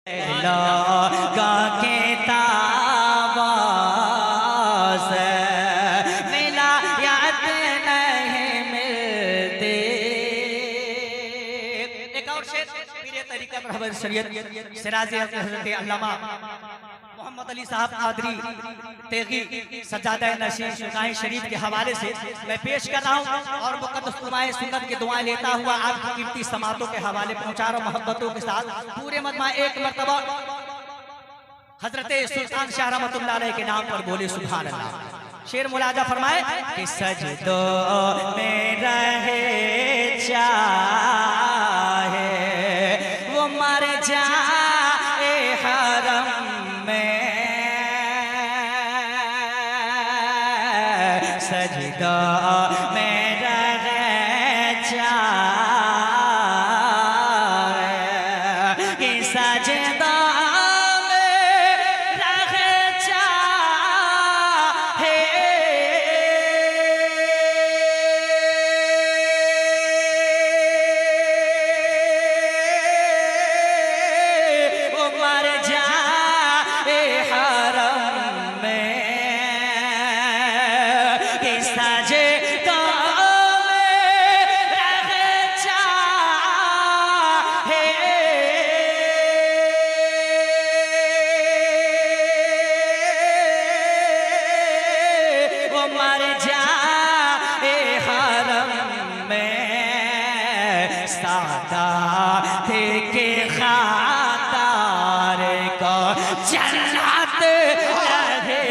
लगा के तावाज़ विलायत नहीं मिलती। एक और शेर पीर तरीक़त रहबर शरीयत सिराजे हज़रत अल्लामा मोहम्मद अली साहब आदरी तेगी सज्जादा नशीन शुकाए शरीफ के हवाले से मैं पेश कर रहा हूँ और मुक़द्दस दुआएं सुन्नत की दुआएं लेता हुआ आपकी कीमती समातों के हवाले पहुँचा रहा हूँ मोहब्बतों के साथ। पूरे मजमा एक मरतबा हजरत सुल्तान शाह रहमतुल्लाह अलैह के नाम पर बोले सुभान अल्लाह। शेर मुलाजा फरमाए कि सजदों में रहे चाहे वो मर जाए हरम में, सजदा में रहे चाहे कि सजदा मर जाए हरम में, सादात के खातार को जन्नत नहीं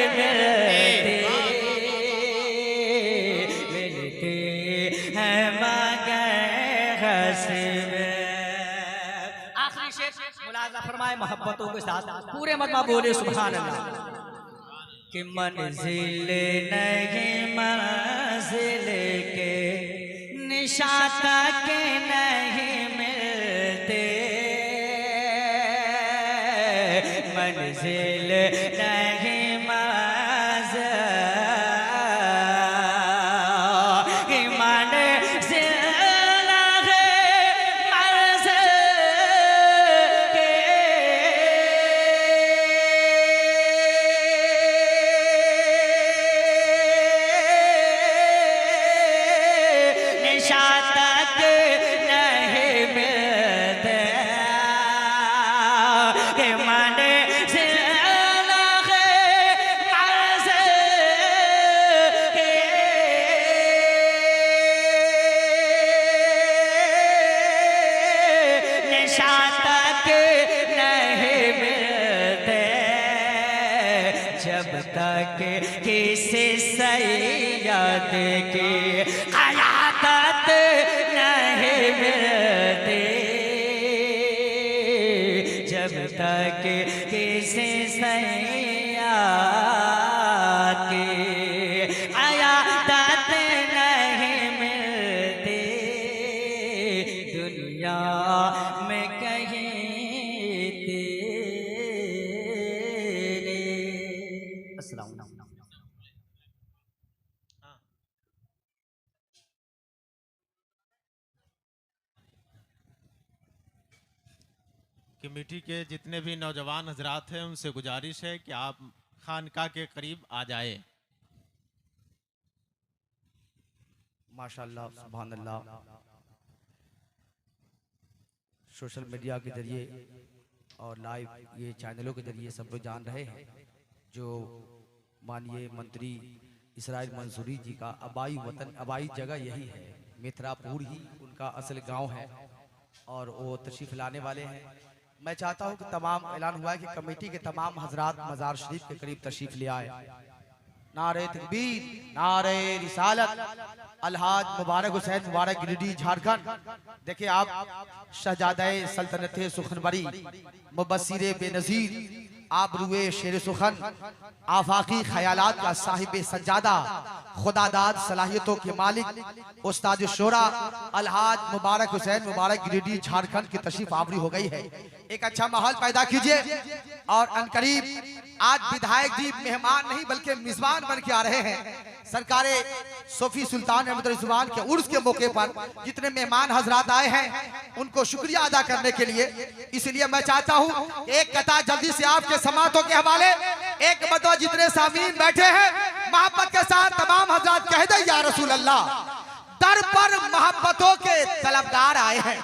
मिलती है मगर हस्बे। आखिरी शेर मुलाजा फरमाए मोहब्बतों के साथ। पूरे मजमा बोले सुभान अल्लाह कि मंजिल नहीं मंजिल के निशान तक नहीं मिलते, मंजिल नहीं जब तक किसी सैयद की क़यादत नहीं मिलती, जब तक किसी सैयद की क़यादत नहीं मिलती दुनिया में कहीं। कमेटी के जितने भी नौजवान हजरात हैं उनसे गुजारिश है कि आप खानका के करीब आ जाए। माशाअल्लाह सुभान अल्लाह। सोशल मीडिया के जरिए और लाइव ये चैनलों के जरिए सब लोग जान रहे हैं जो माननीय मंत्री इसराइल मंसूरी जी का आबाई वतन आबाई जगह यही है, मिथरापुर ही उनका असल गांव है और वो तशरीफ लाने वाले हैं। मैं चाहता हूं कि तमाम ऐलान हुआ है कि कमेटी के तमाम हजरात मज़ार शरीफ के करीब तशरीफ ले आए। नारे तकबीर, नारे रिसालत, अलहाज मुबारक हुसैन मुबारक गिरिडीह झारखंड। देखिए आप शहजादाए सल्तनत सुखनबरी मुबस्सिरे बेनज़ीर आबरूए शेर सुखन आफाकी ख्यालात का साहिब सज्जादा खुदादाद सलाहियतों के मालिक उस्ताद शोरा अलहाज मुबारक हुसैन मुबारक गिरिडीह झारखंड की तशरीफ आवरी हो गई है। एक अच्छा माहौल पैदा कीजिए और अनकरीब आज विधायक जी मेहमान नहीं बल्कि मिजबान बन के आ रहे हैं। सरकारे सोफी सुल्तान अहमद रिजवान के उर्स के मौके पर जितने मेहमान हजरात आए हैं उनको शुक्रिया अदा करने के लिए, इसलिए मैं चाहता हूं एक कथा जल्दी से आपके समातों के हवाले, एक मरतबा जितने सामीन बैठे हैं मोहब्बत के साथ तमाम हजरात कह दे या रसूल अल्लाह। दर पर मोहब्बतों के तलबगार आए हैं,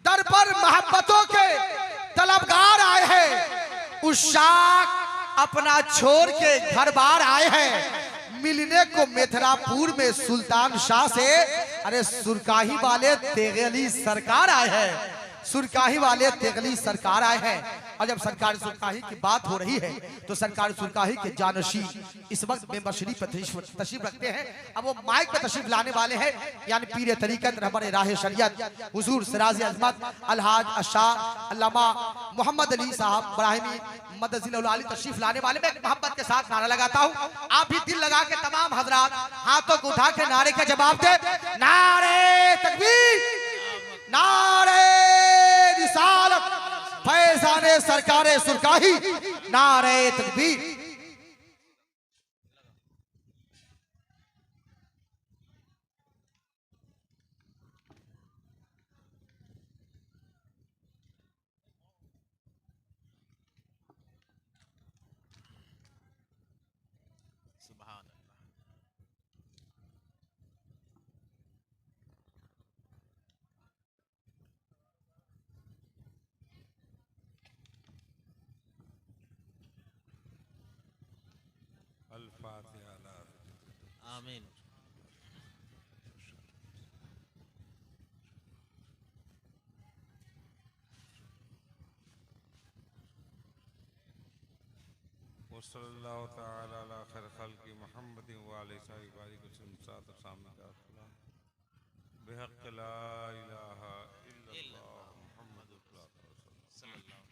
दर पर मोहब्बतों के तलबगार आए हैं, उशाक अपना छोड़ के घर बार आए हैं, मिलने को मिथिलापुर में सुल्तान शाह से। अरे सुरकाही वाले तेगली सरकार आए हैं, सुरकाही वाले तेगली सरकार आए हैं। और जब सरकार सुरकाही की बात हो रही है तो सरकार सुरकाही के जानशी इस वक्त मेंबर शरीफ तशरीफ रखते हैं। अब वो माइक पर तशरीफ लाने वाले हैं, यानी पीर तरीकत रहबर राह शरीयत हुजूर सिराज अजमत अलहाज अशाह अल्लामा मोहम्मद अली साहब इब्राहिमी मदजिल अली तशरीफ लाने वाले। मैं मोहब्बत के साथ नारा लगाता हूँ, आप भी दिल लगा के तमाम हजरात हाथों को उठा के नारे का जवाब दे। नारे तकबीर, नारे रिसालत, फैज़ाने सरकारे सुरकाही, नारे तकबीर। सुभान अल्लाह। आमीन। वसल्लल्लाहु तआला अला खैर खल्क़ि मुहम्मद व आलिहि सहाबिहि वसल्लम सात सामने का बिहक़ ला इलाहा इल्लल्लाह मुहम्मदुर रसूलुल्लाह।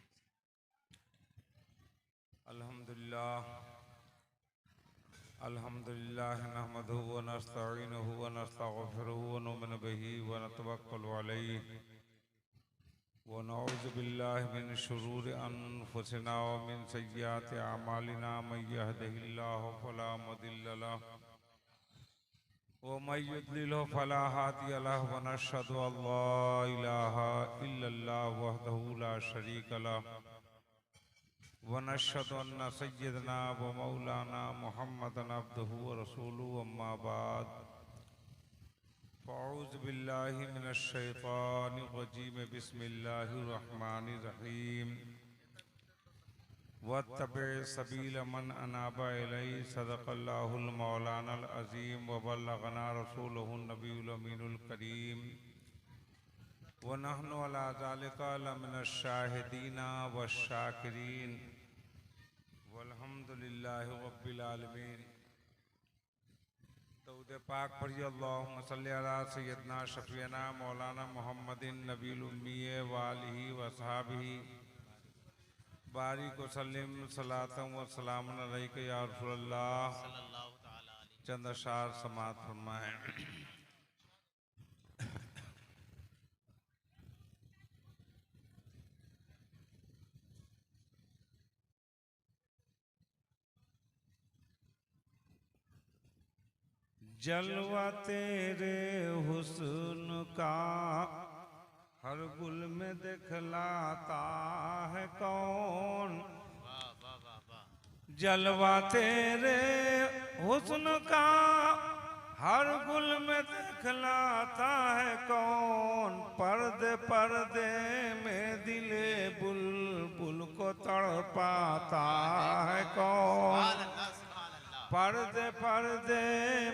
अल्हम्दुलिल्लाह अल्हम्दुलिल्लाह नहमदुहु व नस्तईनुहु व नस्तगफिरुहु व नु'मिनु बिही व नतवक्कलु अलैहि व नऊज़ु बिल्लाहि मिन शुरूरि अनफुसिना व मिन सय्यिआति अमालिना मन यहदिहिल्लाहु फला मुदिल्ल लहु व मन युद्लिलहु फला हादिय लहु व नशहदु अल्ला इलाहा इल्लल्लाह वहदहु ला शरीका लहु व नशहदु अन्न सय्यदना व मौलाना मुहम्मदन अब्दुहु व रसूलुहु अम्मा बाद फ़अऊज़ु बिल्लाहि मिनश शैतानिर रजीम बिस्मिल्लाहिर रहमानिर रहीम वत्तबि सबील मन अनाबा इलैहि सदक़ल्लाहुल मौलानाल अज़ीम व बल्लगना रसूलुहुन नबियुल अमीनुल करीम व नहनु अला ज़ालिका लमिनश शाहिदीना वश्शाकिरीन वल्हम्दुलिल्लाहि रब्बिल आलमीन। दरूद पाक पढ़िए। अल्लाहुम्मा सल्लि अला सय्यदना शफ़ीना मौलाना मुहम्मदिन नबील उम्मी व आलिहि व असहाबिहि बारिक व सल्लिम सलातम व सलामन अलैका या रसूलल्लाह। चंद अशार समाअत फरमाएं। जलवा तेरे हुस्न का हर गुल में दिखलाता है कौन। जलवा तेरे हुस्न का हर गुल में दिखलाता है कौन। पर्दे पर्दे में दिले बुलबुल को तड़पाता है कौन। पर्दे पर्दे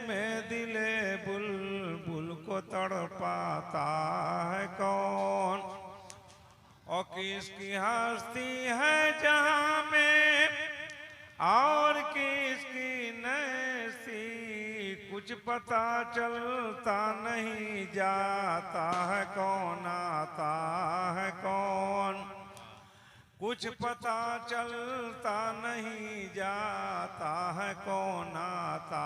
में दिले बुलबुल को तड़पाता है कौन। और किसकी हस्ती है जहाँ में और किसकी नैसी कुछ पता चलता नहीं जाता है कौन आता है कौन। कुछ पता चलता नहीं जाता है कौन आता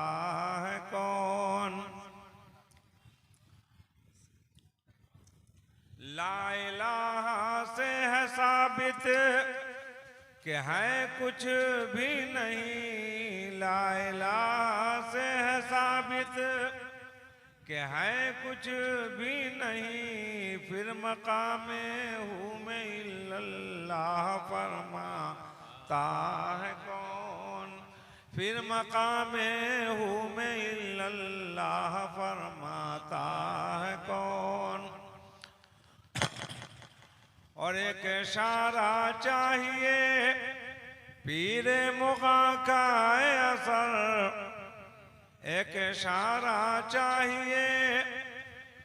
है कौन। ला इलाहा से है साबित कि है कुछ भी नहीं, ला इलाहा से है साबित कि है कुछ भी नहीं, फिर मकामे हूँ मैं इल्लल्लाह फरमाता है कौन, फिर मकामे हूँ मैं इल्लल्लाह फरमाता है कौन। और एक इशारा चाहिए पीरे मुगा का असर, एक इशारा चाहिए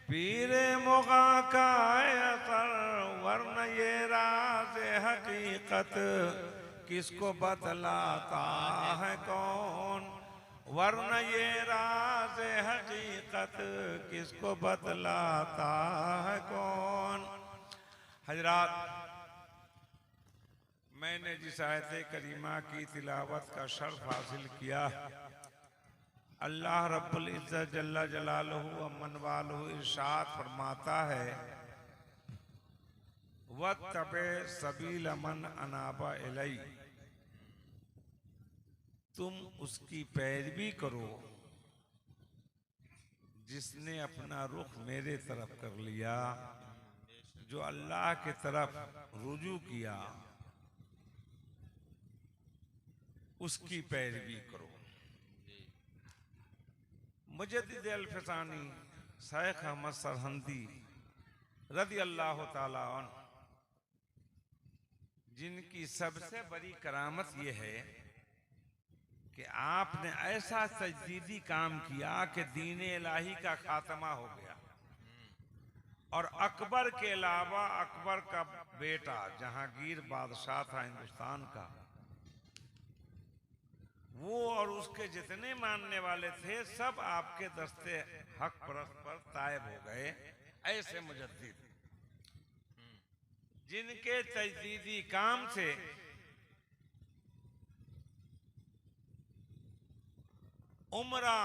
पीरे मुगा का असर, वरना ये राज हकीकत किसको बतलाता है कौन, वरना ये राज हकीकत किसको बतलाता है कौन। हजरात, मैंने जिस आयत करीमा की तिलावत का शर्फ हासिल किया, अल्लाह रब्बुल इज्जत जल्ला जलालहू अमन वालहू इरशाद फरमाता है, वत्तबे सबील मन अनाबा इलै, तुम उसकी पैरवी करो जिसने अपना रुख मेरे तरफ कर लिया, जो अल्लाह की तरफ रुजू किया, उसकी पैरवी करो। मुजद्दिद अल-फसानी शेख अहमद सरहंदी रज़ी अल्लाह ताला अन्हु, जिनकी सबसे बड़ी करामत यह है कि आपने ऐसा तजदीदी काम किया कि दीन इलाही का खात्मा हो गया, और अकबर के अलावा अकबर का बेटा जहांगीर बादशाह था हिंदुस्तान का, वो और उसके जितने मानने वाले थे सब आपके दस्ते हक परस्त पर तायब हो गए। ऐसे मुजद्दिद जिनके तजदीदी काम से उमरा,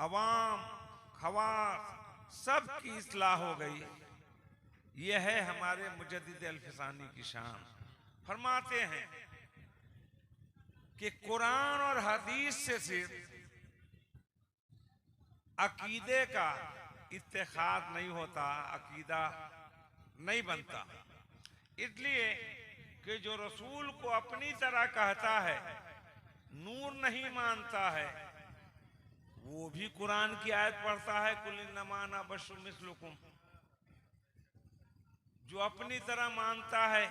अवाम, खवास सब की इस्लाह हो गई। यह है हमारे मुजद्दिद अल-फसानी की शान। फरमाते हैं कि कुरान और हदीस से सिर्फ अकीदे का इत्तेखाद नहीं होता, अकीदा नहीं बनता। इसलिए कि जो रसूल को अपनी तरह कहता है, नूर नहीं मानता है, वो भी कुरान की आयत पढ़ता है, कुल इन्नमा अना बशरुम मिस्लुकुम। जो अपनी तरह मानता है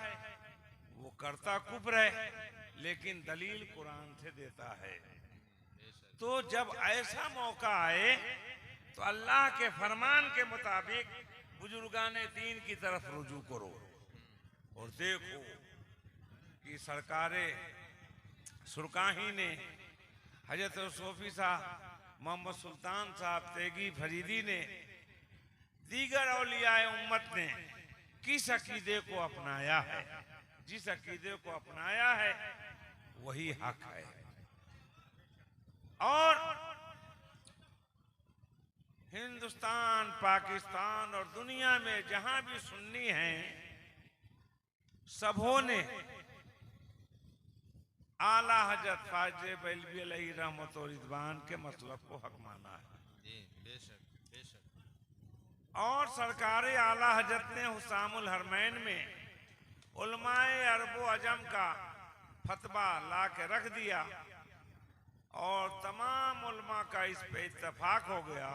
वो करता कुफ्र है, लेकिन दलील कुरान से देता है। तो जब ऐसा मौका आए तो अल्लाह के फरमान के मुताबिक बुजुर्गाने दीन की तरफ रुजू करो। और देखो कि सरकारे सुरकाही ने, हजरत सूफी साहब मोहम्मद सुल्तान साहब तेगी फरीदी ने, दीगर औलियाए उम्मत ने किस अकीदे को अपनाया है, जिस अकीदे को अपनाया है वही हक है। और हिंदुस्तान, पाकिस्तान और दुनिया में जहां भी सुन्नी हैं, सबों ने आला हजरत ख्वाजा बरेलवी अलैहि रहमत और रिज़वान के मतलब को हक माना है। जी, बेशक बेशक। और सरकार आला हजरत ने हुसामुल हरमैन में उलमाए अरब व अजम का फतवा ला के रख दिया, और तमाम उलमा का इस पे इत्तेफाक हो गया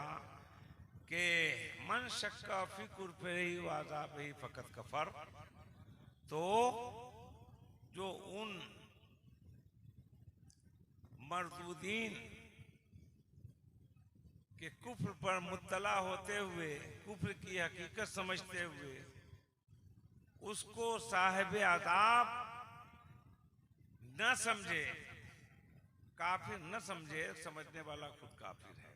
कि मन शक्का फी कुफ्र ही व अज़ाब ही फ़क़त कफ़र। तो जो उन मरदूदीन के कुफ्र पर मुत्तला होते हुए, कुफ्र की हकीकत समझते हुए उसको साहिब अज़ाब न समझे, काफिर न समझे, समझने वाला खुद काफिर है।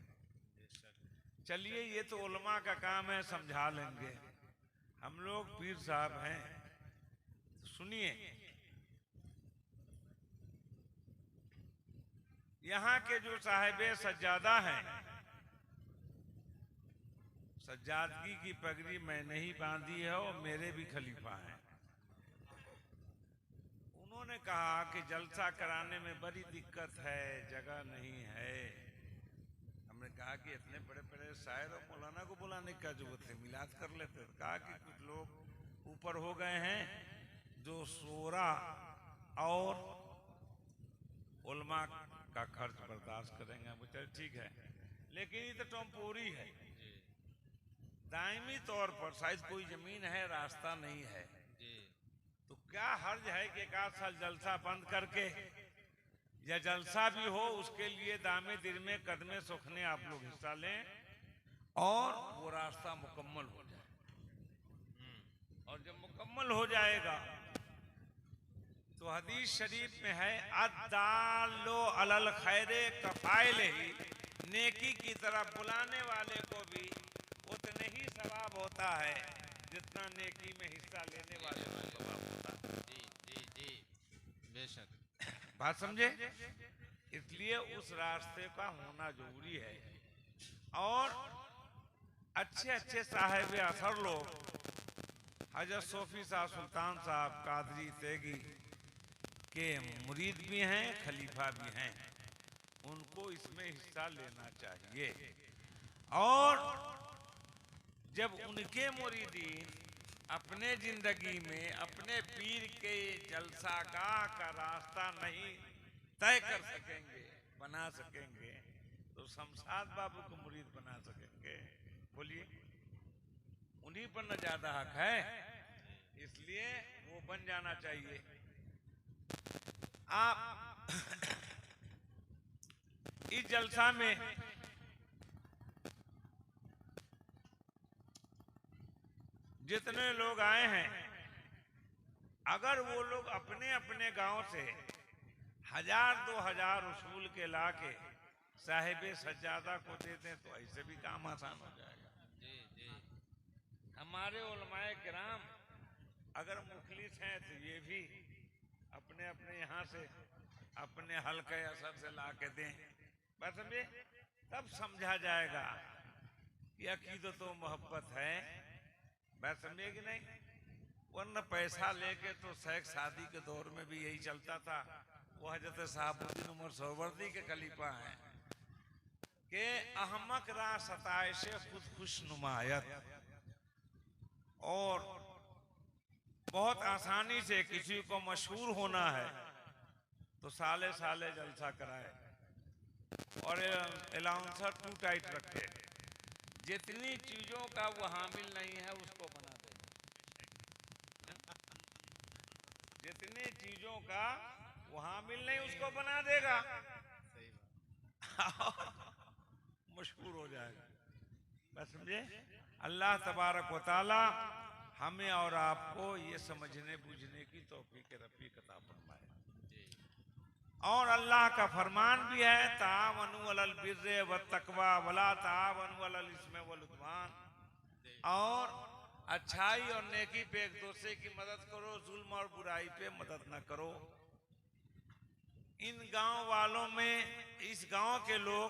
चलिए, ये तो उलमा का काम है, समझा लेंगे। हम लोग पीर साहब हैं, सुनिए। यहाँ के जो साहिबे सज्जादा हैं, सज्जादगी की पगड़ी मैंने ही बांधी है और मेरे भी खलीफा हैं। कहा कि जलसा कराने में बड़ी दिक्कत है, जगह नहीं है। हमने कहा कि इतने बड़े बड़े शायर और मौलाना को बुलाने का जरूरत है, मिलाद कर लेते। कहा कि कुछ लोग ऊपर हो गए हैं जो शोरा और उलमा का खर्च बर्दाश्त करेंगे। मुझे ठीक है, लेकिन ये तो टम्पोरी है। दायमी तौर पर शायद कोई जमीन है, रास्ता नहीं है, तो क्या हर्ज है कि एक आध साल जलसा बंद करके, या जलसा भी हो उसके लिए दामे दिरमे कदमे सुखने आप लोग हिस्सा लें और वो रास्ता मुकम्मल हो जाए। और जब मुकम्मल हो जाएगा तो हदीस शरीफ में है, अद्दालो अलल खैरे कफाइल ही, नेकी की तरफ बुलाने वाले को भी उतने ही सवाब होता है जितना नेकी में हिस्सा लेने वाले को सवाब होता है। जी जी जी, बेशक। बात समझे? इसलिए उस रास्ते का होना जरूरी है। और अच्छे अच्छे साहिब असर लोग, हजरत सूफी साहब, सुल्तान साहब, कादरी, तेगी के मुरीद भी हैं, खलीफा भी हैं, उनको इसमें हिस्सा लेना चाहिए। और जब उनके मुरीदीन अपने जिंदगी में अपने पीर के जलसागाह का रास्ता नहीं तय कर सकेंगे, बना सकेंगे, तो शमशाद बाबू को मुरीद बना सकेंगे? बोलिए, उन्हीं पर न ज्यादा हक है, इसलिए वो बन जाना चाहिए। आप इस जलसा में जितने लोग आए हैं, अगर वो लोग अपने अपने गांव से 1000-2000 उसूल के लाके साहिबे सज्जादा को देते तो ऐसे भी काम आसान हो जाएगा। जी जी, हमारे उलमाए किराम अगर मुखलिस हैं तो ये भी अपने अपने यहाँ से अपने हल्के असर से ला के दें, बस समझे, तब समझा जाएगा कि अकीदत तो मोहब्बत है। बात समझे कि नहीं? वरना पैसा लेके तो शेख शादी के दौर में भी यही चलता था। वो हजरत साहबुद्दीन उमर सोहरवर्दी के खलीफा हैं कि अहमक रा सताइश खुद खुश नुमायत, और बहुत आसानी से किसी को मशहूर होना है तो साले साले जलसा कराए और अलाउंसर टू टाइट रखे, जितनी चीजों का वो हामिल नहीं है उसको बना देगा, जितनी चीजों का वो हामिल नहीं उसको बना देगा, मशहूर हो जाएगा। बस समझे? अल्लाह तबारक व तआला हमें और आपको ये समझने बूझने की तौफीक रफ़ीक अता फरमाए। और अल्लाह का फरमान भी है, तावनु अलल बिर्रे व तक़वा वला तावनु अलल इस्मे वल उद्वान, और अच्छाई और नेकी पे एक दूसरे की मदद करो, जुल्म और बुराई पे मदद न करो। इन गांव वालों में, इस गांव के लोग,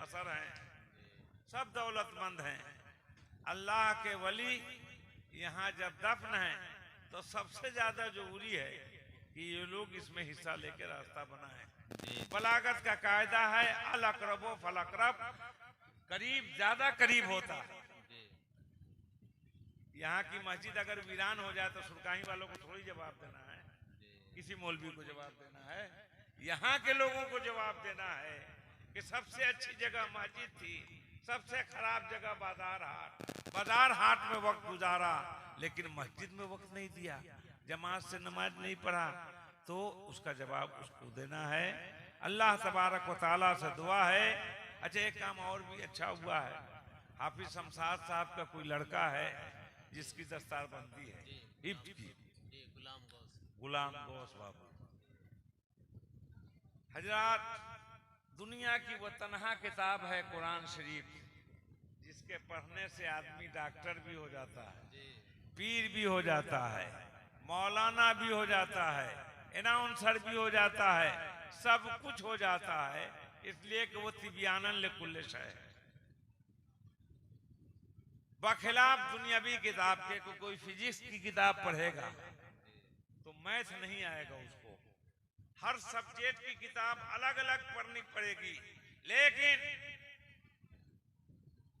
असर हैं, सब दौलतमंद हैं। अल्लाह के वली यहाँ जब दफन हैं तो सबसे ज्यादा जरूरी है कि ये लोग इसमें हिस्सा लेकर रास्ता बनाएं। बलागत का कायदा है, अल अक़रबो फल अक़रब, करीब ज्यादा करीब होता है। यहाँ की मस्जिद अगर वीरान हो जाए तो सुरकाही वालों को थोड़ी जवाब देना है, किसी मौलवी को जवाब देना है, यहाँ के लोगों को जवाब देना है कि सबसे अच्छी जगह मस्जिद थी, सबसे खराब जगह बाजार हाट, बाजार हाट में वक्त गुजारा लेकिन मस्जिद में वक्त नहीं दिया, जमात से नमाज नहीं पढ़ा, तो उसका जवाब उसको देना है। अल्लाह तबारक व तआला से दुआ है। अच्छा, एक काम और भी अच्छा हुआ है, हाफिज शमशाद साहब का कोई लड़का है जिसकी दस्तारबंदी है, हिफ्ज की, गुलाम गौस बाबू। हजरात, दुनिया की वो तन्हा किताब है कुरान शरीफ, जिसके पढ़ने से आदमी डॉक्टर भी हो जाता है, पीर भी हो जाता है, मौलाना भी हो जाता है, अनाउंसर भी हो जाता है, सब कुछ हो जाता है, इसलिए कि वो तिबियानन लिकुल्ल शै है। बखिलाफ दुनियावी किताब के कोई फिजिक्स की किताब पढ़ेगा तो मैथ नहीं आएगा उसको। हर सब्जेक्ट की किताब अलग अलग पढ़नी पड़ेगी। लेकिन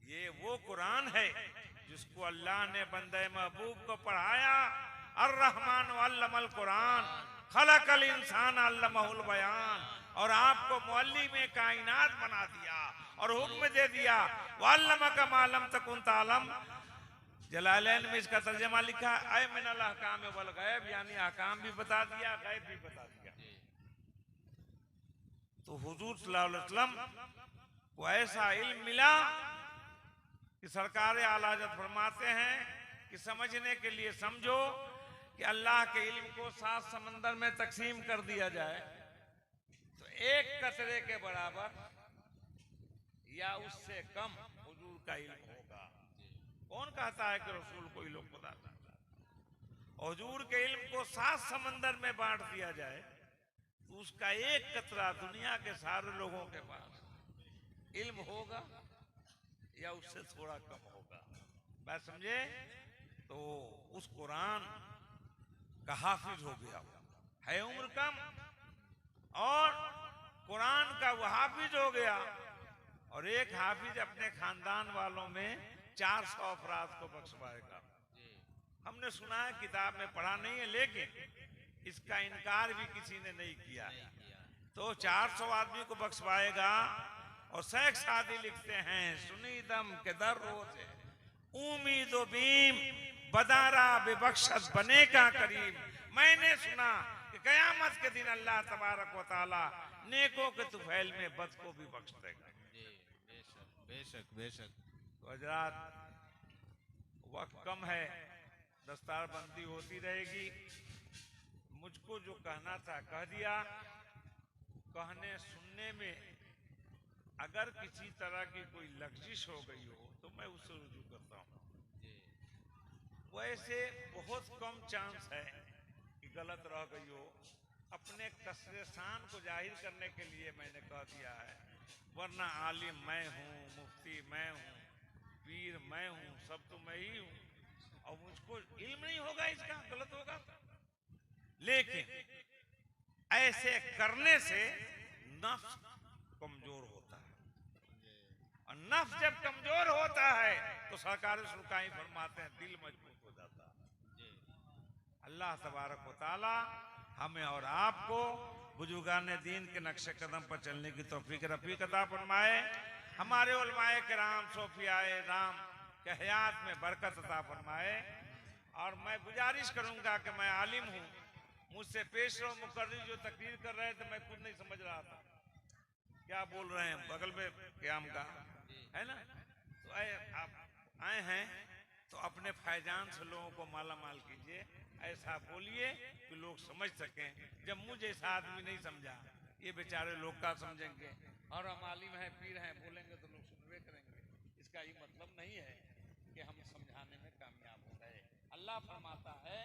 ये वो कुरान है जिसको अल्लाह ने बंदे महबूब को पढ़ाया। अर्रहमान अल्लमल कुरान खलकल इंसान अल्लमहुल बयान। और आपको मुअल्लिम में कायनात बना दिया और हुक्म दे दिया वअल्लमका मा लम तकुन तालम। जलालैन में इसका तर्जमा लिखा है मिनल अहकाम वल गैब, यानी अहकाम भी बता दिया, गैब भी बता दिया। तो हुजूर सल्लल्लाहु अलैहि वसल्लम को ऐसा इल्म मिला कि सरकार आला हज़रत फरमाते हैं कि समझने के लिए समझो कि अल्लाह के इल्म को 7 समंदर में तकसीम कर दिया जाए तो एक कतरे के बराबर या उससे कम हुजूर का इल्म होगा। कौन कहता है कि रसूल को इल्म खुदा था? हुजूर के इल्म को 7 समंदर में बांट दिया जाए तो उसका एक कतरा दुनिया के सारे लोगों के पास इल्म होगा या उससे थोड़ा कम होगा। बात समझे? तो उस कुरान का हाफिज हो गया है उम्र कम, और कुरान का वो हाफिज हो गया, और एक हाफिज अपने खानदान वालों में 400 अफराद को बख्शवाएगा। हमने सुना है, किताब में पढ़ा नहीं है, लेकिन इसका इनकार भी किसी ने नहीं किया। तो 400 आदमी को बख्शवाएगा। और शेख सादी लिखते हैं सुनी दम के दर रोजे उम्मीदो बीम बदारा बेबख्शत बने का करीब। मैंने सुना कि कयामत के दिन अल्लाह तबारक व तआला नेकों के तुफैल में बद को भी बख्श देगा। बेशक बेशक। तो हजरात, वक्त कम है, दस्तार बंदी होती रहेगी। मुझको जो कहना था कह दिया। कहने सुनने में अगर किसी तरह की कोई लग़ज़िश हो गई हो तो मैं उससे रुजू करता हूँ। वैसे बहुत कम चांस है कि गलत रह गई हो। अपने कसरे शान को जाहिर करने के लिए मैंने कह दिया है, वरना आलिम मैं हूँ, मुफ्ती मैं हूँ, पीर मैं हूँ, सब तो मैं ही हूँ। और मुझको इल्म नहीं होगा, इसका गलत होगा। लेकिन ऐसे करने से नफ्स कमजोर होता है, और नफ्स जब कमजोर होता है तो सरकार सुल्काई फरमाते हैं दिल मजबूत हो जाता है। अल्लाह तबारक व तआला हमें और आपको बुजुर्गान दीन के नक्शे कदम पर चलने की तौफीक रफ़ीक अता फरमाए। हमारे उलमाए किराम सोफियाए राम के हयात में बरकत अता फरमाए। और मैं गुजारिश करूंगा कि मैं आलिम हूँ, मुझसे पेशरो मुकर्री जो तकरीर कर रहे थे मैं खुद नहीं समझ रहा था क्या बोल रहे हैं, बगल में क़याम का है ना। तो आप आए हैं तो अपने फैजान से लोगों को माला माल कीजिए, ऐसा बोलिए कि लोग समझ सकें। जब मुझे ऐसा आदमी नहीं समझा, ये बेचारे लोग क्या समझेंगे। और हम आलिम हैं, पीर हैं, बोलेंगे तो लोग सुनवे करेंगे। इसका ये मतलब नहीं है कि हम समझाने में कामयाब हो गए। अल्लाह फरमाता है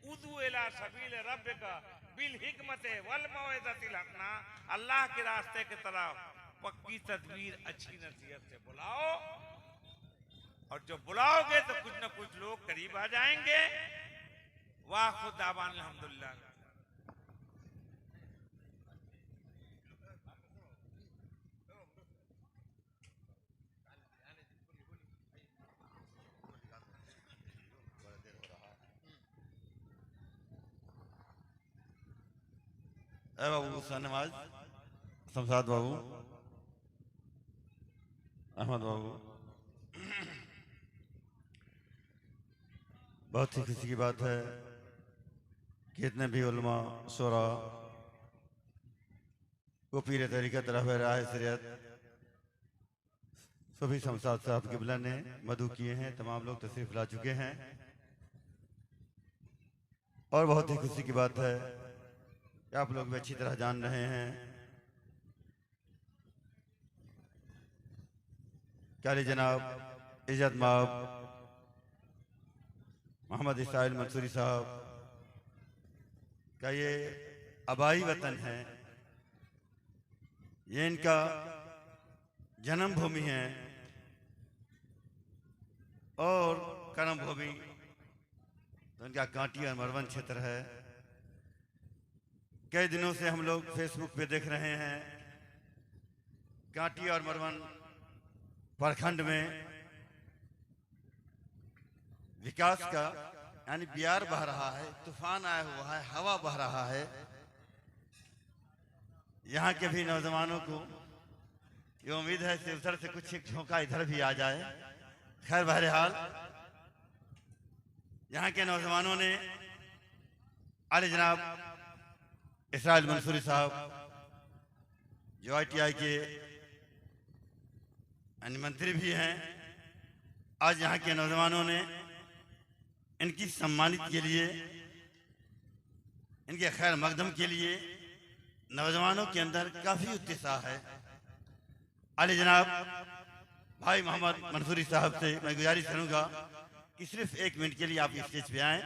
उदू इला सबील रब्बिका बिल हिकमते वल मौइज़तिल हसना। अल्लाह के रास्ते की तरफ पक्की तदबीर, अच्छी नसीहत से बुलाओ, और जब बुलाओगे तो कुछ न कुछ लोग करीब आ जाएंगे। वाह खुद आबान अल्हम्दुलिल्लाह। बाबू शाहनवाज, शमशाद बाबू, अहमद बाबू, बहुत ही खुशी की बात है कि इतने भी उलमा शोरा को पीर तरीक़त रहबर राह शरीयत सभी शमशाद साहब क़िबला ने मदू किए हैं। तमाम लोग तशरीफ़ ला चुके हैं, और बहुत ही खुशी की बात है कि आप लोग भी अच्छी तरह जान रहे हैं काली जनाब इज़्ज़त माब मोहम्मद इस्माइल मंसूरी साहब का ये आबाई वतन है, ये इनका जन्मभूमि है और कर्म भूमि। तो उनका कांटी और मरवन क्षेत्र है। कई दिनों से हम लोग फेसबुक पे देख रहे हैं कांटी और मरवन प्रखंड में विकास का यानी बियार बह रहा है, तूफान आया हुआ है, हवा बह रहा है। यहाँ के भी नौजवानों को ये उम्मीद है कि उधर से कुछ एक झोंका इधर भी आ जाए। खैर बहरहाल यहाँ के नौजवानों ने आले जनाब इसराइल मंसूरी साहब जो ITI के मंत्री भी हैं, आज यहाँ के नौजवानों ने इनकी सम्मानित के लिए, इनके खैर मकदम के लिए नौजवानों के अंदर काफी उत्साह है। आले जनाब भाई मोहम्मद मंसूरी साहब से मैं गुजारिश करूंगा कि सिर्फ 1 मिनट के लिए आप स्टेज पे आएं,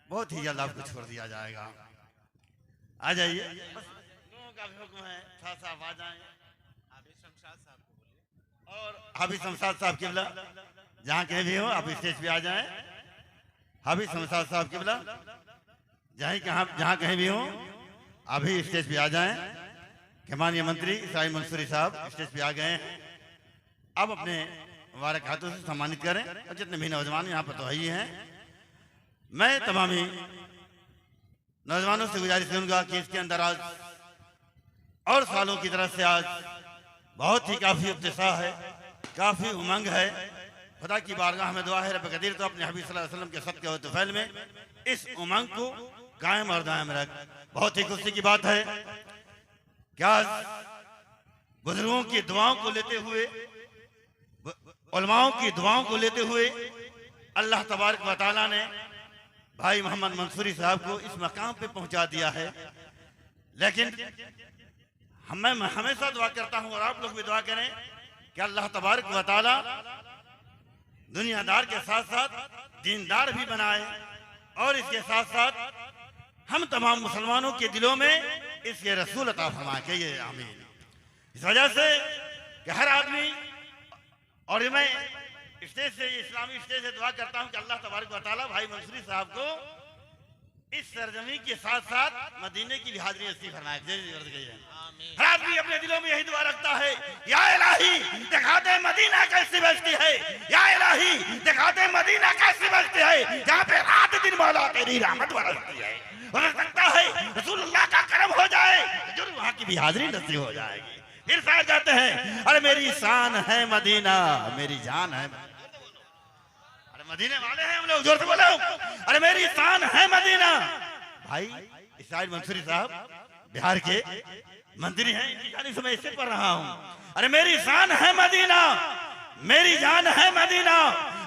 बहुत ही जल्द आपको छोड़ दिया जाएगा। आ जाइए, बस लोगों का भी हुक्म है, थोड़ा सा आ जाएं। और हाफिज शमशाद साहब किबला जहाँ कहीं भी हो आप स्टेज पे आ जाएं। हाफिज शमशाद साहब किबला जहाँ कहीं भी हो आप भी स्टेज पे आ जाएं। कि माननीय मंत्री इसराइल मंसूरी साहब स्टेज पे आ गए हैं, अब अपने मुबारक हाथों से सम्मानित करें। और जितने भी नौजवान यहाँ पर तो ही हैं, मैं तमामी नौजवानों से गुजारिश करूंगा कि इसके अंदर आज और सालों की तरफ से आज बहुत ही काफी उत्साह है, काफी उमंग है। खुदा की बारगाह में दुआ है रब कदीर तो अपने हबीब सल्लल्लाहु अलैहि वसल्लम के सदक़े व तुफ़ैल में इस उमंग को कायम और दायम रख। बहुत ही खुशी की बात है कि आज बुजुर्गों की दुआओं को लेते हुए, उलमाओं की दुआओं को लेते हुए अल्लाह तबारक व तआला ने भाई मोहम्मद मंसूरी साहब को इस मकाम पे पहुंचा दिया है। लेकिन मैं हमेशा दुआ करता हूं और आप लोग भी दुआ करें कि अल्लाह तबारक व तआला दुनियादार के साथ साथ दीनदार भी बनाए और इसके साथ साथ हम तमाम मुसलमानों के दिलों में इसके रसूल अता फरमा के ये आमीन। इस वजह से कि हर आदमी, और मैं स्टेज से, इस्लामी स्टेज से दुआ करता हूं कि अल्लाह तबारक व तआला भाई मंसूरी साहब को इस सरजमी के साथ साथ मदीने की भी हाजिरी नसीब फरमाए। हर आदमी अपने दिलों में यही दुआ रखता है, या इलाही दिखा दे मदीना कैसी बस्ती है, या इलाही दिखा दे मदीना कैसी बस्ती है जहाँ पे रात दिन मौला तेरी रहमत बरसती है। हो सकता है रसूलुल्लाह का करम हो जाए, जरूर वहाँ की भी हाजिरी नसीब हो जाएगी। फिर शायद कहते हैं, अरे मेरी शान है मदीना, मेरी जान है। अरे मदीने वाले हैं हम लोग, जोर से बोलो, अरे मेरी शान है मदीना। भाई इसराइल मंसूरी साहब बिहार के मंत्री हैं, इनकी जानिब से मैं इससे पढ़ रहा हूँ। अरे मेरी शान है मदीना, मेरी जान है मदीना,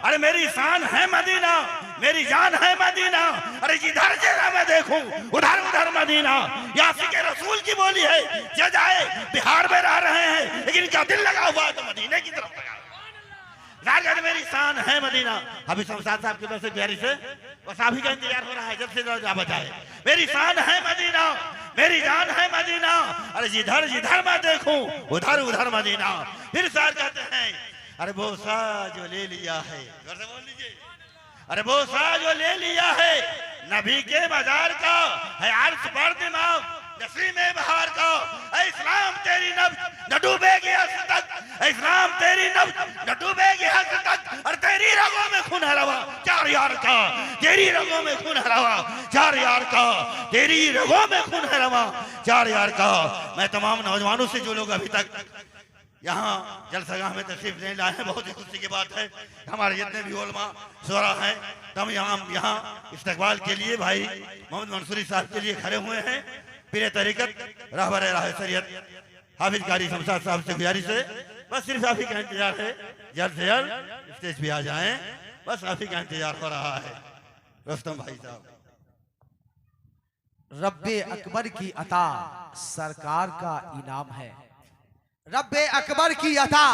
अरे मेरी शान है मदीना, मेरी जान है मदीना। अरे जिधर जिधर मैं देखूं उधर उधर मदीना। यासी के रसूल की बोली है, जो जाए बिहार में रह रहे हैं लेकिन इनका दिल लगा हुआ है तो मदीने की तरफ लगा। मेरी शान है मदीना। अभी शमशाद साहब की वजह से बिहारी से बस अभी का इंतजार हो रहा है, जब से जा बजाए। मेरी शान है मदीना, मेरी जान है मदीना, अरे जिधर जिधर मैं देखूं उधर उधर मदीना। फिर सार कहते हैं, अरे वो सा जो ले लिया है, जोर से बोल लीजिए, अरे वो सा जो ले लिया है नबी के मजार का है अर्श पर दिमाग नसीम बहार का। इस्लाम तेरी नब्ज न डूबेगी हस्र तक, इस्लाम तेरी नब्ज न डूबेगी हस्र तक। और तेरी रगों में खून है रवा चार यार का, तेरी रगों में खून है रवा चार यार का, तेरी रगों में खून है रवा चार यार का। मैं तमाम नौजवानों से जो लोग अभी तक यहाँ जलसगाह में तशरीफ नहीं लाए हैं, बहुत ही खुशी की बात है। हमारे जितने भी उलमा शुरा हैं तब यहाँ इस्तकबाल के लिए भाई मोहम्मद मंसूरी साहब के लिए खड़े हुए हैं। पीर तरीकत रहबर राह शरीयत हाफिज कारी शमशाद साहब से गुजारिश है, बस सिर्फ आप ही का इंतजार है, जल्द से जल्द स्टेज पे आ जाएं, बस आप ही का इंतजार हो रहा है। रुस्तम भाई साहब। रब्बे अकबर की अता सरकार का इनाम है, रब्बे अकबर की अता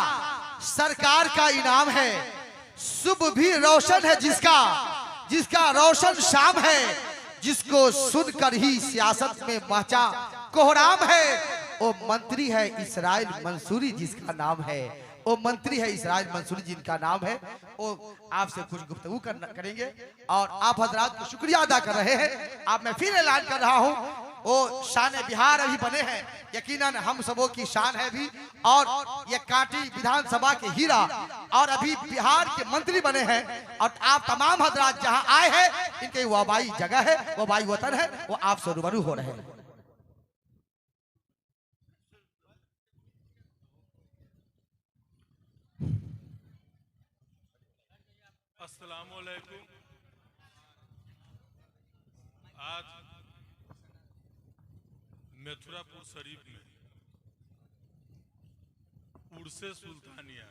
सरकार का इनाम है। सुबह भी रोशन है जिसका, जिसका रोशन शाम है, जिसको सुनकर ही सियासत में मचा कोहराम है। वो मंत्री है इसराइल मंसूरी जिसका नाम है, वो मंत्री है इसराइल मंसूरी जिनका नाम है, वो आपसे कुछ गुफ्तगू करेंगे और आप हजरात को शुक्रिया अदा कर रहे हैं। आप मैं फिर ऐलान कर रहा हूँ, वो शान बिहार अभी बने हैं, यकीनन हम सबों की शान है भी, और ये कांटी विधानसभा के हीरा और अभी बिहार के मंत्री बने हैं। और आप तमाम हजरात जहां आए हैं, इनके वबाई जगह है, वबाई वतन है, वो आपसे रूबरू हो रहे हैं। अस्सलामुअलैकुम। आज मथुरापुर शरीफ में उर्से सुल्तानिया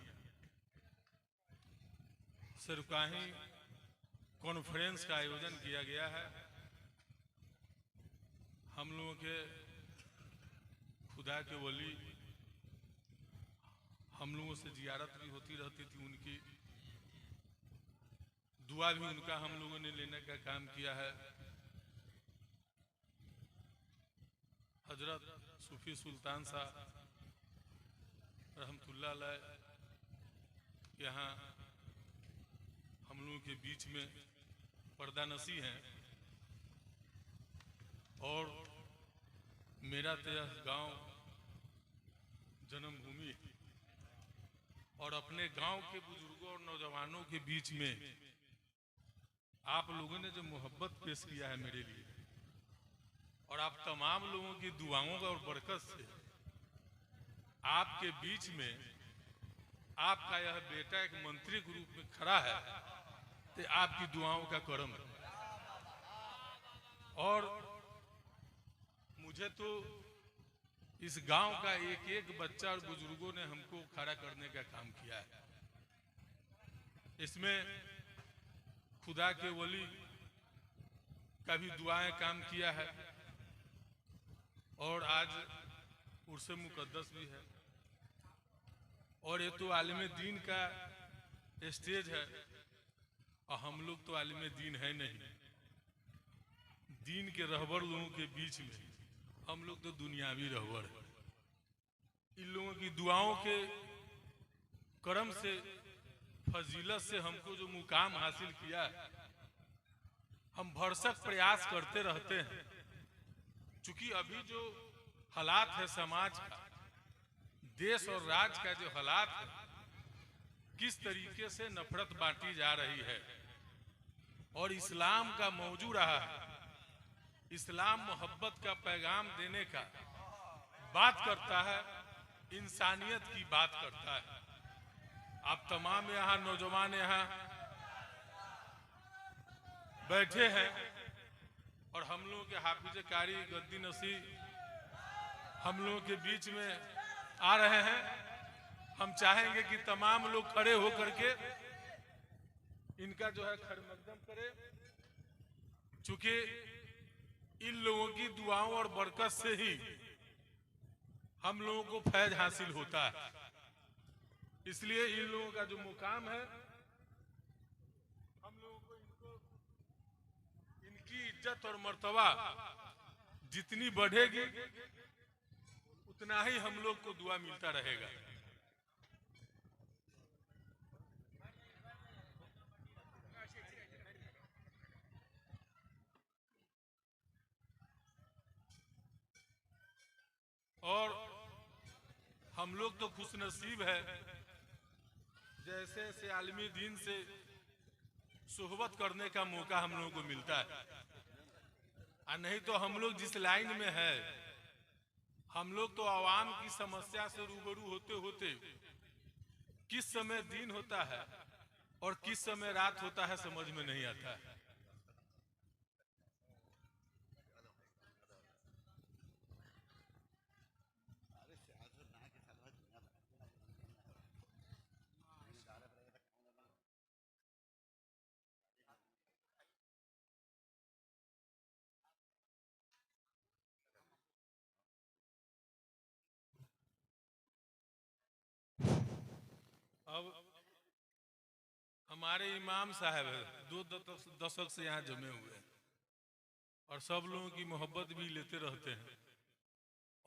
सरकारी कॉन्फ्रेंस का आयोजन किया गया है। हम लोगों के खुदा के वली हम लोगों से जियारत भी होती रहती थी, उनकी दुआ भी उनका हम लोगों ने लेने का काम किया है। हजरत सूफी सुल्तान साहब रहमतुल्लाह अलैह यहाँ हम लोगों के बीच में पर्दानसी हैं, और मेरा तो यह गाँव जन्मभूमि है, और अपने गांव के बुजुर्गों और नौजवानों के बीच में आप लोगों ने जो मोहब्बत पेश किया है मेरे लिए, और आप तमाम लोगों की दुआओं और बरकत से आपके बीच में आपका यह बेटा एक मंत्री के रूप में खड़ा है, तो आपकी दुआओं का करम है। और मुझे तो इस गांव का एक एक बच्चा और बुजुर्गों ने हमको खड़ा करने का काम किया है। इसमें खुदा के वली का भी दुआएं काम किया है, और आज उर्से मुकद्दस भी है, और ये तो आलिम दीन का स्टेज है, और हम लोग तो आलिम दीन है नहीं। दीन के रहबर लोगों के बीच में हम लोग तो दुनियावी रहबर है। इन लोगों की दुआओं के करम से, फजीलत से हमको जो मुकाम हासिल किया, हम भरसक प्रयास करते रहते हैं। चूंकि अभी जो हालात है समाज का, देश और राज्य का जो हालात है, किस तरीके से नफरत बांटी जा रही है, और इस्लाम का मौजू रहा है। इस्लाम मोहब्बत का पैगाम देने का बात करता है, इंसानियत की बात करता है। आप तमाम यहाँ नौजवान यहाँ बैठे हैं, और हम लोगों के हाफिज कारी गद्दी नसी हम लोगों के बीच में आ रहे हैं। हम चाहेंगे कि तमाम लोग खड़े होकर के इनका जो है खैर मकदम करे, चूंकि इन लोगों की दुआओं और बरकत से ही हम लोगों को फैज हासिल होता है। इसलिए इन लोगों का जो मुकाम है, हम लोगों को इनकी इज्जत और मर्तबा जितनी बढ़ेगी, उतना ही हम लोग को दुआ मिलता रहेगा। और हम लोग तो खुशनसीब है, जैसे ऐसे आलमी दीन से सोहबत करने का मौका हम लोगों को मिलता है। और नहीं तो हम लोग जिस लाइन में है, हम लोग तो आवाम की समस्या से रूबरू होते होते किस समय दिन होता है और किस समय रात होता है समझ में नहीं आता है। अब हमारे इमाम साहब है, 2 दशक से यहाँ जमे हुए हैं, और सब लोगों की मोहब्बत भी लेते रहते हैं,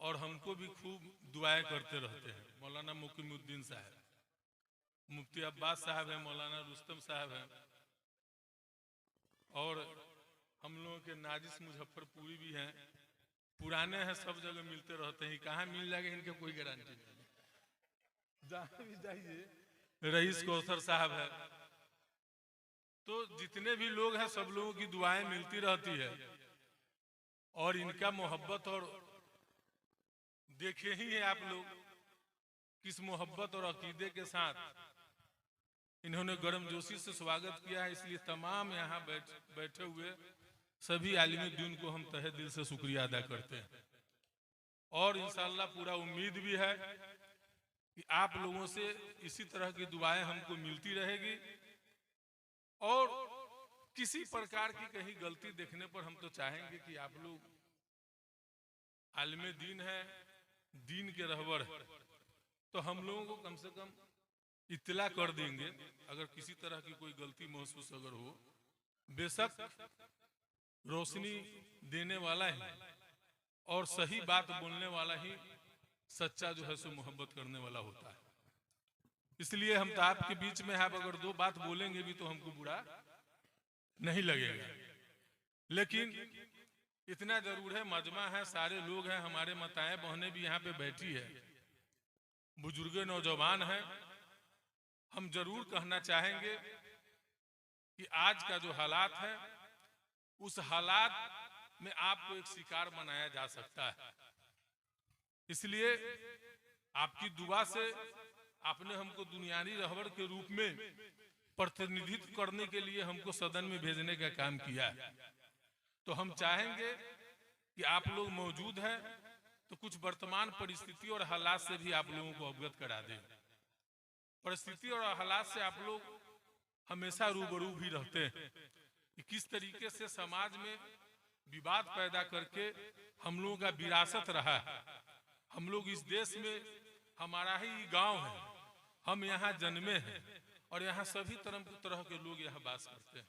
और हमको भी खूब दुआएं करते रहते हैं। मौलाना मुकीमुद्दीन साहब मुफ्ती अब्बास साहब हैं, मौलाना रुस्तम साहब हैं, और हम लोगों के नाजिस मुजफ्फरपुरी भी हैं। पुराने हैं, सब जगह मिलते रहते हैं, कहाँ मिल जाएगा इनके कोई गारंटी नहीं, जहाँ भी जाइए। रईस कौसर साहब है। तो जितने भी लोग हैं सब लोगों की दुआएं मिलती रहती है, और इनका मोहब्बत, और देखे ही है आप लोग किस मोहब्बत और अकीदे के साथ इन्होंने गर्मजोशी से स्वागत किया है। इसलिए तमाम यहाँ बैठे हुए सभी आलिम दीन को हम तहे दिल से शुक्रिया अदा करते हैं, और इंशाअल्लाह पूरा उम्मीद भी है कि आप लोगों से इसी तरह की दुआएं हमको मिलती रहेगी, और किसी प्रकार की कहीं गलती देखने पर हम तो चाहेंगे कि आप लोग आलिम दीन है, दीन के रहबर है, तो हम लोगों को कम से कम इत्तला कर देंगे अगर किसी तरह की कोई गलती महसूस अगर हो। बेशक रोशनी देने वाला ही और सही बात बोलने वाला ही सच्चा जो है सो मोहब्बत करने वाला होता है। इसलिए हम तो आपके बीच में आप अगर दो बात बोलेंगे भी तो हमको बुरा नहीं लगेगा, लेकिन इतना जरूर है, मजमा है, सारे लोग हैं, हमारे माताएं बहनें भी यहाँ पे बैठी है, बुजुर्ग नौजवान हैं। हम जरूर कहना चाहेंगे कि आज का जो हालात है उस हालात में आपको एक शिकार बनाया जा सकता है। इसलिए आपकी दुआ से आपने हमको दुनियावी रहबर के रूप में प्रतिनिधित्व करने के लिए हमको सदन में भेजने का काम किया है। तो हम चाहेंगे कि आप लोग मौजूद हैं तो कुछ वर्तमान परिस्थिति और हालात से भी आप लोगों को अवगत करा दें। परिस्थिति और हालात से आप लोग हमेशा रूबरू भी रहते हैं कि किस तरीके से समाज में विवाद पैदा करके हम लोगों का विरासत रहा है। हम लोग इस देश में, हमारा ही गांव है, हम यहाँ जन्मे हैं, और यहाँ सभी तरह के लोग यहाँ वास करते हैं,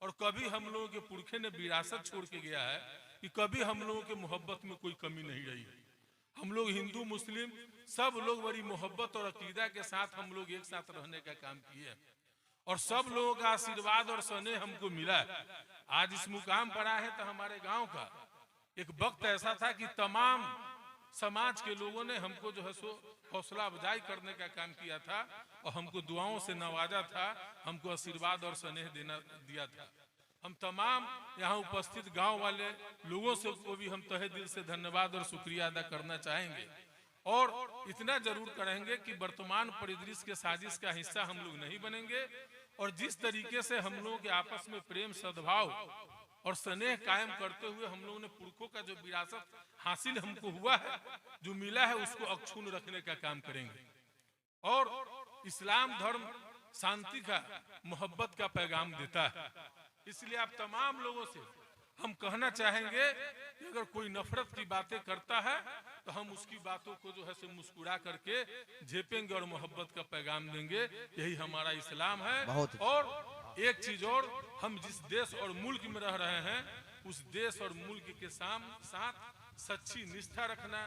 और कभी हम लोगों के पुरखे ने विरासत छोड़ के गया है कि कभी हम लोगों के मोहब्बत में कोई कमी नहीं रही है। हम लोग हिंदू मुस्लिम सब लोग बड़ी मोहब्बत और अकीदा के साथ हम लोग एक साथ रहने का काम किए, और सब लोगों का आशीर्वाद और स्नेह हमको मिला है। आज इस मुकाम पर आए हैं तो हमारे गांव का एक वक्त ऐसा था कि तमाम समाज के लोगों ने हमको जो है सो हौसला अफजाई करने का काम किया था, और हमको दुआओं से नवाजा था, हमको आशीर्वाद और स्नेह दिया था। हम तमाम यहाँ उपस्थित गांव वाले लोगों से को भी हम तहे दिल से धन्यवाद और शुक्रिया अदा करना चाहेंगे, और इतना जरूर करेंगे कि वर्तमान परिदृश्य के साजिश का हिस्सा हम लोग नहीं बनेंगे, और जिस तरीके से हम लोगों के आपस में प्रेम सद्भाव और स्नेह कायम करते हुए हम लोगों ने पुरखों का जो विरासत हासिल हमको हुआ है, जो मिला है, उसको अक्षुण्ण रखने का काम करेंगे। और इस्लाम धर्म शांति का, मोहब्बत का पैगाम देता है। इसलिए आप तमाम लोगों से हम कहना चाहेंगे कि अगर कोई नफरत की बातें करता है तो हम उसकी बातों को जो है से मुस्कुरा करके झेपेंगे और मोहब्बत का पैगाम देंगे। यही हमारा इस्लाम है। और एक चीज और, हम जिस देश और मुल्क में रह रहे हैं उस देश और मुल्क के साथ सच्ची निष्ठा रखना,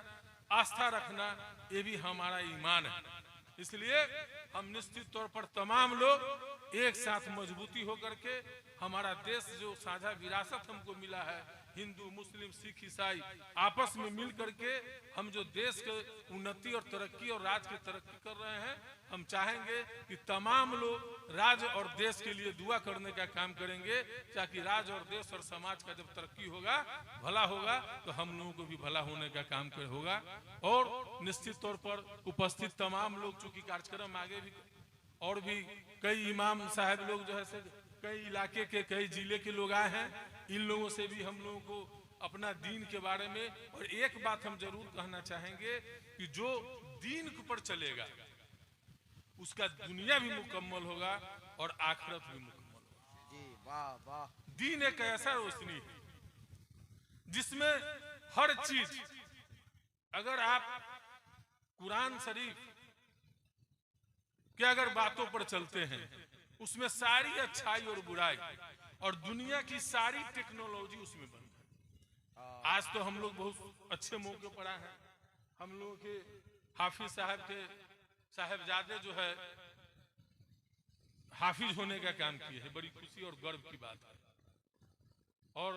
आस्था रखना, ये भी हमारा ईमान है। इसलिए हम निश्चित तौर पर तमाम लोग एक साथ मजबूती होकर के हमारा देश जो साझा विरासत हमको मिला है, हिंदू मुस्लिम सिख ईसाई आपस में मिल करके हम जो देश के उन्नति और तरक्की और राज्य की तरक्की कर रहे हैं, हम चाहेंगे कि तमाम लोग राज्य और देश के लिए दुआ करने का काम करेंगे, ताकि राज्य और देश और समाज का जब तरक्की होगा, भला होगा, तो हम लोगों को भी भला होने का काम होगा। और निश्चित तौर पर उपस्थित तमाम लोग, चूंकि कार्यक्रम आगे भी और भी कई इमाम साहब लोग जो है कई इलाके के, कई जिले के लोग आए हैं, इन लोगों से भी हम लोगों को अपना दीन के बारे में, और एक बात हम जरूर कहना चाहेंगे कि जो दीन पर चलेगा उसका दुनिया भी मुकम्मल होगा और आखिरत भी मुकम्मल होगा। जी वाह वाह। दीन एक ऐसा रोशनी है जिसमें हर चीज, अगर आप कुरान शरीफ के अगर बातों पर चलते हैं, उसमें सारी अच्छाई और बुराई और दुनिया की सारी टेक्नोलॉजी उसमें बंद है। आज तो हम लोग बहुत अच्छे मौके पर आए हैं। हम लोगों के हाफिज साहब के साहबजादे जो है हाफिज होने का काम किए हैं, बड़ी खुशी और गर्व की बात है। और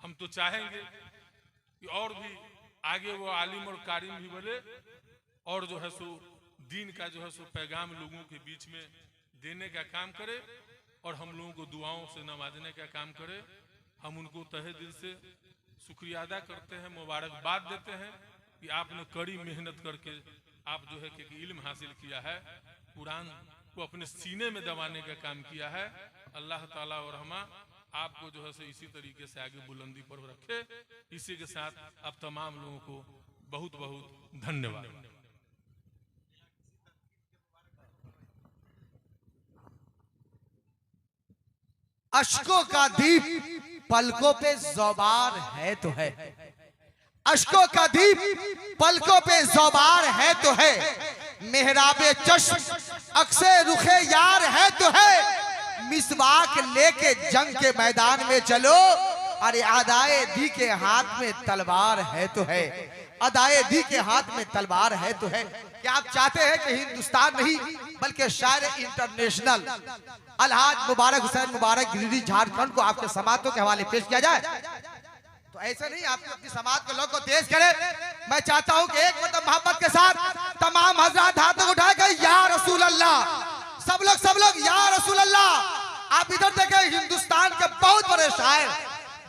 हम तो चाहेंगे कि और भी आगे वो आलिम और कारिम भी बने और जो है सो दीन का जो है सो पैगाम लोगों के बीच में देने का काम करे और हम लोगों को दुआओं से नवाजने का काम करे। हम उनको तहे दिल से शुक्रिया अदा करते हैं, मुबारकबाद देते हैं कि आपने कड़ी मेहनत करके आप जो है कि इल्म हासिल किया है, कुरान को अपने सीने में दबाने का काम किया है। अल्लाह ताला और हम आपको जो है सो इसी तरीके से आगे बुलंदी पर रखे। इसी के साथ अब तमाम लोगों को बहुत बहुत धन्यवाद। अश्कों का दीप पलकों पे ज़ौबार है तो है, अश्कों का दीप पलकों पे ज़ौबार है तो है, मेहराबे चश्म अक्से रुखे यार है तो है, मिसवाक लेके जंग के मैदान में चलो, अरे अदाए दी के हाथ में तलवार है तो है, अदाए दी के हाथ में तलवार है तो है। क्या आप चाहते हैं कि हिंदुस्तान नहीं बल्कि शायर इंटरनेशनल अलहाज मुबारक हुसैन मुबारक गिरिडीह झारखंड को आपके समातों के हवाले पेश किया जाए? तो ऐसे नहीं, आप अपनी समाज के लोग को तेज करें। मैं चाहता हूं कि एक मतलब मोहब्बत के साथ तमाम हजरात हाथों उठाकर या रसूल अल्लाह, सब लोग या रसूल अल्लाह। आप इधर देखें, हिंदुस्तान के बहुत बड़े शायर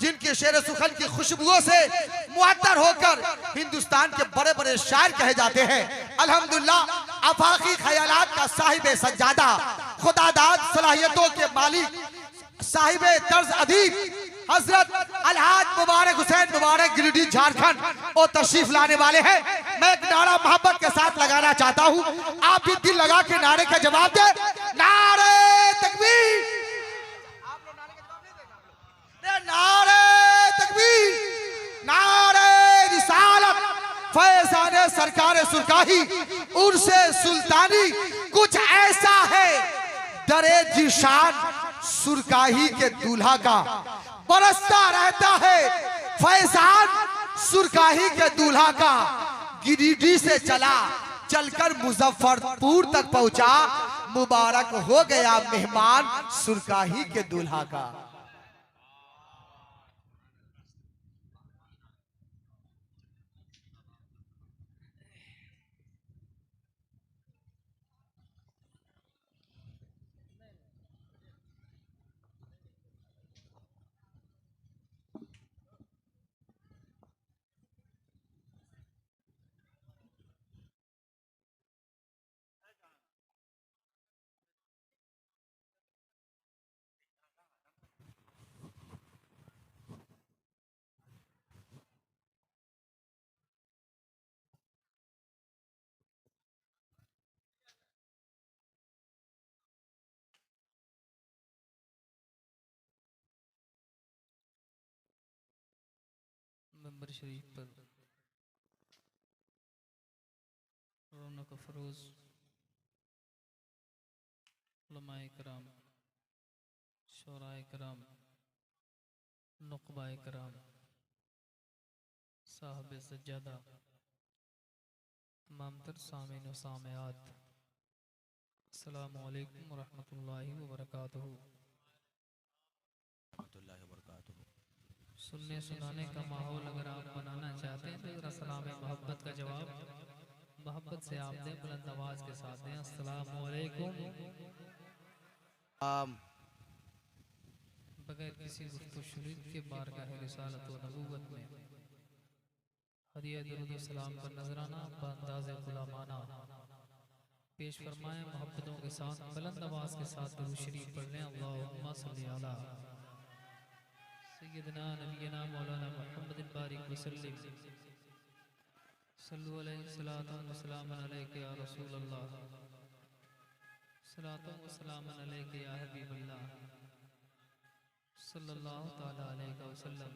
जिनके शेर सुखन की खुशबुओं से मुअत्तर होकर हिंदुस्तान के बड़े बड़े शायर कहे जाते हैं। अल्हम्दुलिल्लाह, आफाकी ख्यालात का साहिब सज्जादा, खुदादाद सलाहियतों के मालिक, साहिब तर्ज अदीब हजरत अलहाज मुबारक हुसैन मुबारक गिरिडीह झारखंड और तशरीफ लाने वाले हैं। मैं एक नारा मोहब्बत के साथ लगाना चाहता हूं, आप भी दिल लगा के नारे का जवाब दे। नारे तकबीर, नारे तकबीर, नारे रिसालत, फैज़ाने सरकार सुरकाही उर्से सुल्तानी, कुछ ऐसा है दरे जिशान सुरकाही के दूल्हा का, बरसता रहता है फैजान सुरकाही के दूल्हा का, गिरिडीह से चला चलकर मुजफ्फरपुर तक पहुंचा, मुबारक हो गया मेहमान सुरकाही के दूल्हा का। मेंबर शरीफ पर रौनक अफरोज उलमाए कराम, शोराए कराम, नुक़बाए कराम, साहब सज्जादा, तमाम तर सामीन व सामियात, अस्सलामु अलैकुम व रहमतुल्लाहि व बरकातुहू। सुनने सुनाने का माहौल अगर आप बनाना चाहते हैं तो ज़रा सलाम मोहब्बत का जवाब मोहब्बत से आप दें, बुलंद आवाज के साथ दें। अस्सलामु अलैकुम। बगैर किसी गुफ्तगू शुरूत के बारगाह रिसालत व नबूवत में हदिया दुरूद व सलाम का नजराना बअंदाज़े गुलामाना पेश फरमाएं। मोहब्बतों के साथ बुलंद आवाज के साथ दुरूद शरीफ पढ़ लें। अल्लाहुम्मा सल्ली अला सय्यदना नबीना मौलाना मुहम्मदिन बारिक वसल्लिम सल्लु अलैहि सलातन व सलामन अलैका या रसूल अल्लाह, सलातन व सलामन अलैका या हबीब अल्लाह सल्लल्लाहु तआला अलैहि वसल्लम।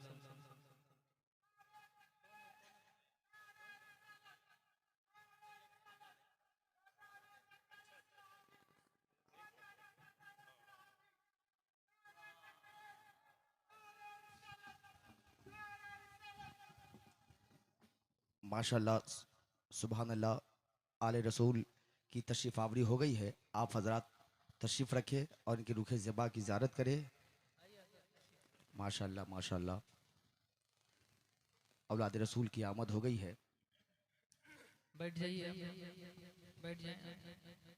माशाल्लाह, सुभान अल्लाह, आले रसूल की तशरीफ आवरी हो गई है। आप हजरात तशरीफ़ रखे और इनके रूखे ज़िबा की ज़ियारत करे। माशाल्लाह माशाल्लाह, औलाद रसूल की आमद हो गई है। बैठ जाइए, बैठ जाइए।